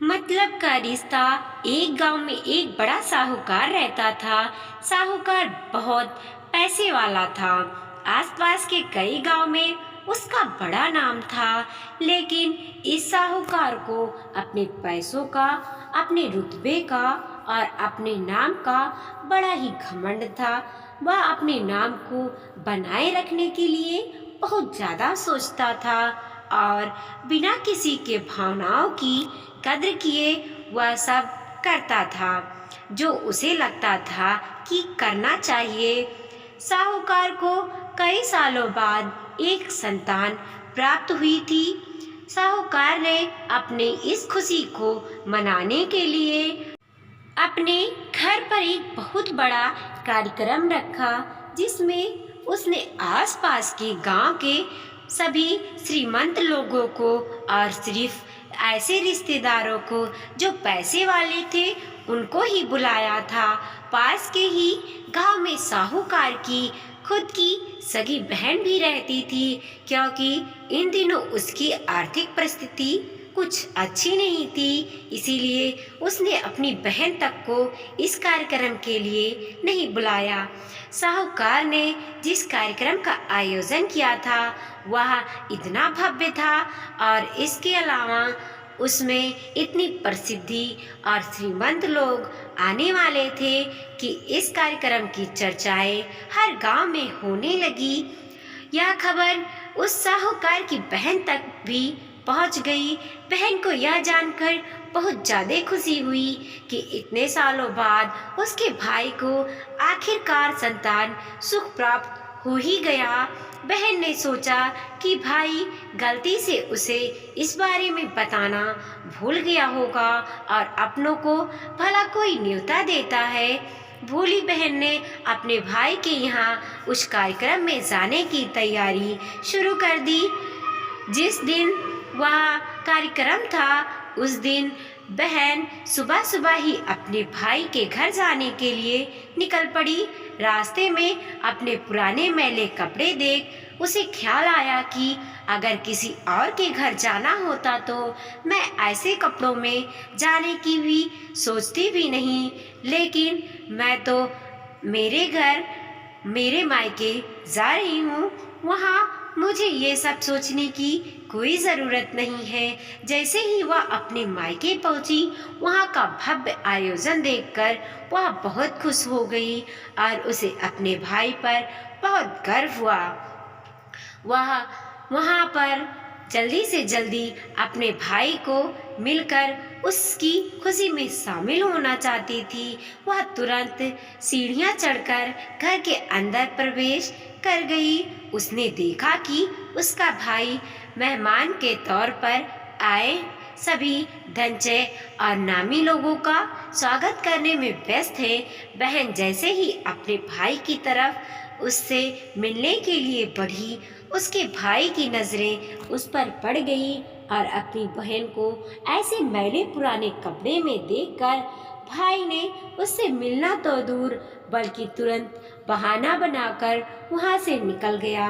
मतलब का रिश्ता। एक गांव में एक बड़ा साहूकार रहता था। साहूकार बहुत पैसे वाला था। आसपास के कई गांव में उसका बड़ा नाम था। लेकिन इस साहूकार को अपने पैसों का, अपने रुतबे का और अपने नाम का बड़ा ही घमंड था। वह अपने नाम को बनाए रखने के लिए बहुत ज्यादा सोचता था और बिना किसी के भावनाओं की कद्र किए वह सब करता था जो उसे लगता था कि करना चाहिए। साहूकार को कई सालों बाद एक संतान प्राप्त हुई थी। साहूकार ने अपने इस खुशी को मनाने के लिए अपने घर पर एक बहुत बड़ा कार्यक्रम रखा, जिसमें उसने आसपास के गांव के सभी श्रीमंत लोगों को और सिर्फ ऐसे रिश्तेदारों को जो पैसे वाले थे उनको ही बुलाया था। पास के ही गांव में साहूकार की खुद की सगी बहन भी रहती थी, क्योंकि इन दिनों उसकी आर्थिक परिस्थिति कुछ अच्छी नहीं थी। इसीलिए उसने अपनी बहन तक को इस कार्यक्रम के लिए नहीं बुलाया। साहूकार ने जिस कार्यक्रम का आयोजन किया था वह इतना भव्य था और इसके अलावा उसमें इतनी प्रसिद्धि और श्रीमंत लोग आने वाले थे कि इस कार्यक्रम की चर्चाएं हर गांव में होने लगी। यह खबर उस साहूकार की बहन तक भी पहुंच गई। बहन को यह जानकर बहुत ज्यादा खुशी हुई कि इतने सालों बाद उसके भाई को आखिरकार संतान सुख प्राप्त हो ही गया। बहन ने सोचा कि भाई गलती से उसे इस बारे में बताना भूल गया होगा और अपनों को भला कोई न्योता देता है। भोली बहन ने अपने भाई के यहाँ उस कार्यक्रम में जाने की तैयारी शुरू कर दी। जिस दिन वह कार्यक्रम था उस दिन बहन सुबह सुबह ही अपने भाई के घर जाने के लिए निकल पड़ी। रास्ते में अपने पुराने मैले कपड़े देख उसे ख्याल आया कि अगर किसी और के घर जाना होता तो मैं ऐसे कपड़ों में जाने की भी सोचती भी नहीं, लेकिन मैं तो मेरे घर, मेरे मायके जा रही हूँ, वहाँ मुझे ये सब सोचने की कोई ज़रूरत नहीं है। जैसे ही वह अपने मायके पहुंची, वहाँ का भव्य आयोजन देखकर वह बहुत खुश हो गई और उसे अपने भाई पर बहुत गर्व हुआ। वह वहाँ पर जल्दी से जल्दी अपने भाई को मिलकर उसकी खुशी में शामिल होना चाहती थी। वह तुरंत सीढ़ियाँ चढ़कर घर के अंदर प्रवेश कर गई। उसने देखा कि उसका भाई मेहमान के तौर पर आए सभी धनचय और नामी लोगों का स्वागत करने में व्यस्त है। बहन जैसे ही अपने भाई की तरफ उससे मिलने के लिए बढ़ी, उसके भाई की नजरें उस पर पड़ गई और अपनी बहन को ऐसे मैले पुराने कपड़े में देखकर भाई ने उससे मिलना तो दूर बल्कि तुरंत बहाना बनाकर वहां से निकल गया।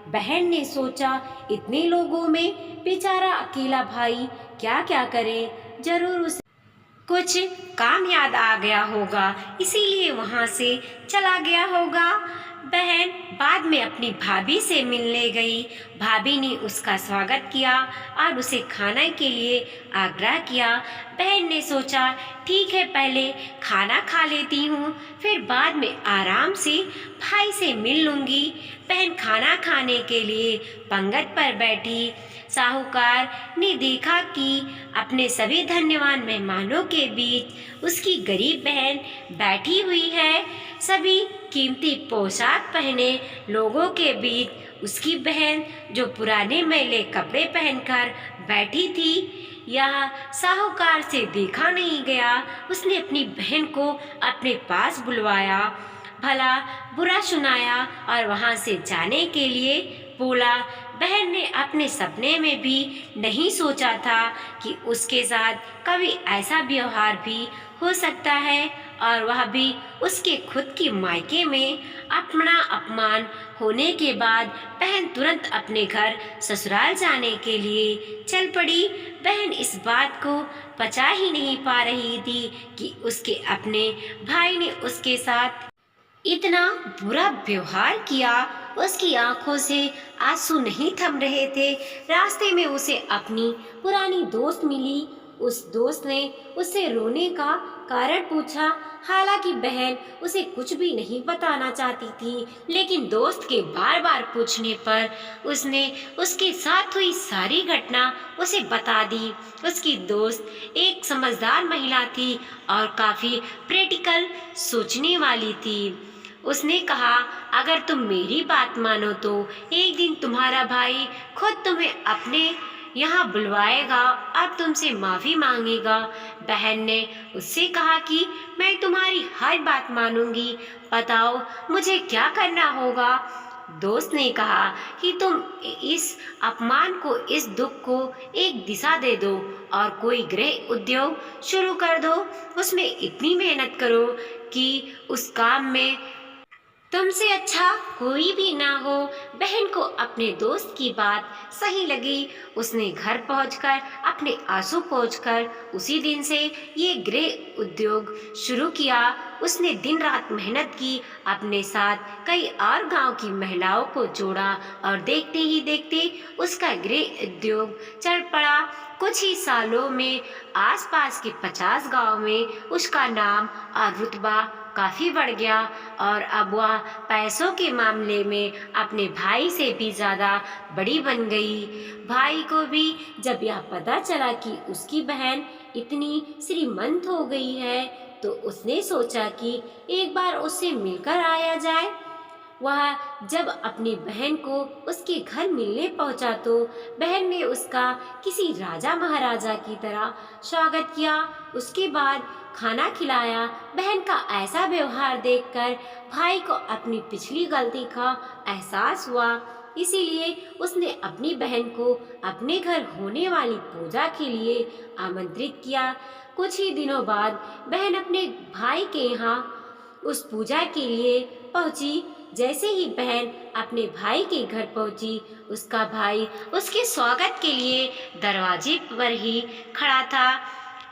बहन ने सोचा इतने लोगों में बेचारा अकेला भाई क्या क्या करे, जरूर उसे कुछ काम याद आ गया होगा, इसीलिए वहां से चला गया होगा। बहन बाद में अपनी भाभी से मिलने गई। भाभी ने उसका स्वागत किया और उसे खाने के लिए आग्रह किया। बहन ने सोचा ठीक है, पहले खाना खा लेती हूँ, फिर बाद में आराम से भाई से मिल लूँगी। बहन खाना खाने के लिए पंगत पर बैठी। साहूकार ने देखा कि अपने सभी धन्यवान मेहमानों के बीच उसकी गरीब बहन बैठी हुई है। सभी कीमती पोशाक पहने लोगों के बीच उसकी बहन जो पुराने मैले कपड़े पहनकर बैठी थी, यह साहूकार से देखा नहीं गया। उसने अपनी बहन को अपने पास बुलवाया, भला बुरा सुनाया और वहां से जाने के लिए बोला, बहन ने अपने सपने में भी नहीं सोचा था कि उसके साथ कभी ऐसा व्यवहार भी हो सकता है, और वह भी उसके खुद की मायके में। अपना अपमान होने के बाद बहन तुरंत अपने घर ससुराल जाने के लिए चल पड़ी। बहन इस बात को पचा ही नहीं पा रही थी कि उसके अपने भाई ने उसके साथ इतना बुरा व्यवहार किया। उसकी आंखों से आंसू नहीं थम रहे थे। रास्ते में उसे अपनी पुरानी दोस्त मिली। उस दोस्त ने उससे रोने का कारण पूछा। हालांकि बहन उसे कुछ भी नहीं बताना चाहती थी, लेकिन दोस्त के बार बार पूछने पर उसने उसके साथ हुई सारी घटना उसे बता दी। उसकी दोस्त एक समझदार महिला थी और काफी प्रैक्टिकल सोचने वाली थी। उसने कहा, अगर तुम मेरी बात मानो तो एक दिन तुम्हारा भाई खुद तुम्हें अपने यहाँ बुलवाएगा और तुमसे माफी मांगेगा। बहन ने उससे कहा कि मैं तुम्हारी हर बात मानूंगी, बताओ मुझे क्या करना होगा। दोस्त ने कहा कि तुम इस अपमान को, इस दुख को एक दिशा दे दो और कोई गृह उद्योग शुरू कर दो। उसमें इतनी मेहनत करो कि उस काम में तुमसे अच्छा कोई भी ना हो। बहन को अपने दोस्त की बात सही लगी। उसने घर पहुंचकर अपने आंसू पोंछकर उसी दिन से ये गृह उद्योग शुरू किया। उसने दिन रात मेहनत की, अपने साथ कई और गांव की महिलाओं को जोड़ा और देखते ही देखते उसका गृह उद्योग चल पड़ा। कुछ ही सालों में आसपास के 50 गांव में उसका नाम और रुतबा काफी बढ़ गया और अब वह पैसों के मामले में अपने भाई से भी ज्यादा बड़ी बन गई। भाई को भी जब यह पता चला कि उसकी बहन इतनी श्रीमंत हो गई है, तो उसने सोचा कि एक बार उससे मिलकर आया जाए। वह जब अपनी बहन को उसके घर मिलने पहुंचा तो बहन ने उसका किसी राजा महाराजा की तरह स्वागत किया। उसके बाद खाना खिलाया। बहन का ऐसा व्यवहार देखकर भाई को अपनी पिछली गलती का एहसास हुआ। इसीलिए उसने अपनी बहन को अपने घर होने वाली पूजा के लिए आमंत्रित किया। कुछ ही दिनों बाद बहन अपने भाई के यहाँ उस पूजा के लिए पहुंची। जैसे ही बहन अपने भाई के घर पहुंची, उसका भाई उसके स्वागत के लिए दरवाजे पर ही खड़ा था।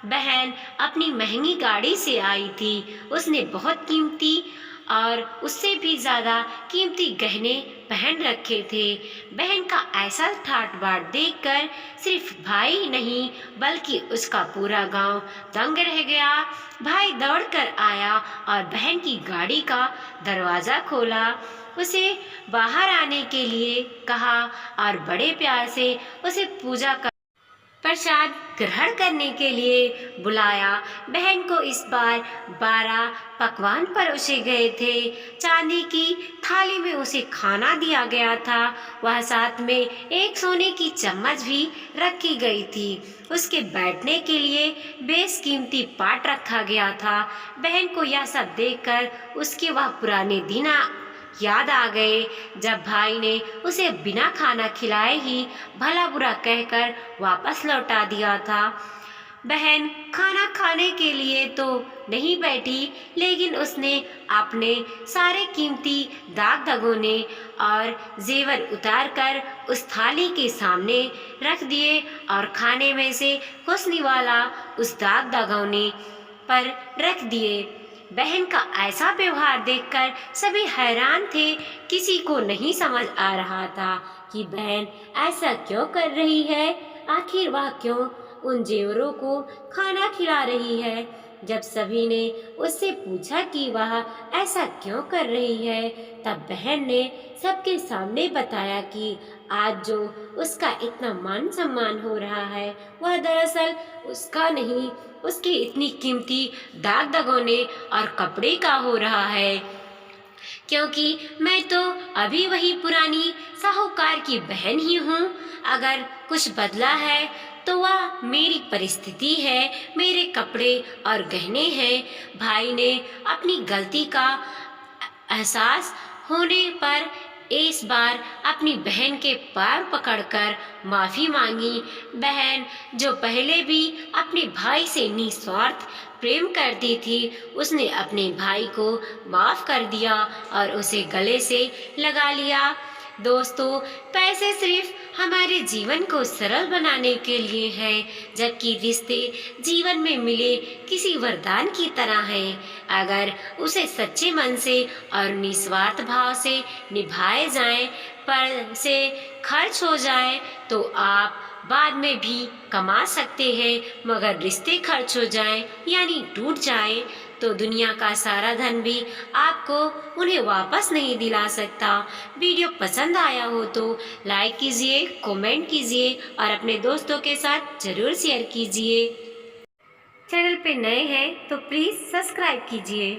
बहन अपनी महंगी गाड़ी से आई थी। उसने बहुत कीमती और उससे भी ज्यादा कीमती गहने पहन रखे थे। बहन का ऐसा ठाट बाट देखकर सिर्फ भाई ही नहीं बल्कि उसका पूरा गांव दंग रह गया। भाई दौड़कर आया और बहन की गाड़ी का दरवाजा खोला, उसे बाहर आने के लिए कहा और बड़े प्यार से उसे पूजा कर प्रसाद ग्रहण करने के लिए बुलाया। बहन को इस बार 12 पकवान परोसे गए थे। चांदी की थाली में उसे खाना दिया गया था। वह साथ में एक सोने की चम्मच भी रखी गई थी। उसके बैठने के लिए बेशकीमती पाट रखा गया था। बहन को यह सब देखकर उसके वह पुराने दिन याद आ गए, जब भाई ने उसे बिना खाना खिलाए ही भला बुरा कहकर वापस लौटा दिया था। बहन खाना खाने के लिए तो नहीं बैठी, लेकिन उसने अपने सारे कीमती दाग दगोने और जेवर उतारकर उस थाली के सामने रख दिए और खाने में से कुछ निवाला उस दाग दगोने पर रख दिए। बहन का ऐसा व्यवहार देखकर सभी हैरान थे। किसी को नहीं समझ आ रहा था कि बहन ऐसा क्यों कर रही है। आखिर वह क्यों उन जेवरों को खाना खिला रही है। जब सभी ने उससे पूछा कि वह ऐसा क्यों कर रही है, तब बहन ने सबके सामने बताया कि आज जो उसका इतना मान सम्मान हो रहा है, वह दरअसल उसका नहीं, उसके इतनी कीमती दाग दगोने और कपड़े का हो रहा है। क्योंकि मैं तो अभी वही पुरानी साहूकार की बहन ही हूँ। अगर कुछ बदला है तो वह मेरी परिस्थिति है, मेरे कपड़े और गहने हैं। भाई ने अपनी गलती का एहसास होने पर इस बार अपनी बहन के पैर पकड़कर माफी मांगी। बहन जो पहले भी अपने भाई से निस्वार्थ प्रेम करती थी, उसने अपने भाई को माफ कर दिया और उसे गले से लगा लिया। दोस्तों, पैसे सिर्फ हमारे जीवन को सरल बनाने के लिए हैं, जबकि रिश्ते जीवन में मिले किसी वरदान की तरह हैं। अगर उसे सच्चे मन से और निस्वार्थ भाव से निभाए जाएं, पर से खर्च हो जाए तो आप बाद में भी कमा सकते हैं, मगर रिश्ते खर्च हो जाएं यानी टूट जाएं तो दुनिया का सारा धन भी आपको उन्हें वापस नहीं दिला सकता। वीडियो पसंद आया हो तो लाइक कीजिए, कमेंट कीजिए और अपने दोस्तों के साथ जरूर शेयर कीजिए। चैनल पे नए हैं तो प्लीज़ सब्सक्राइब कीजिए।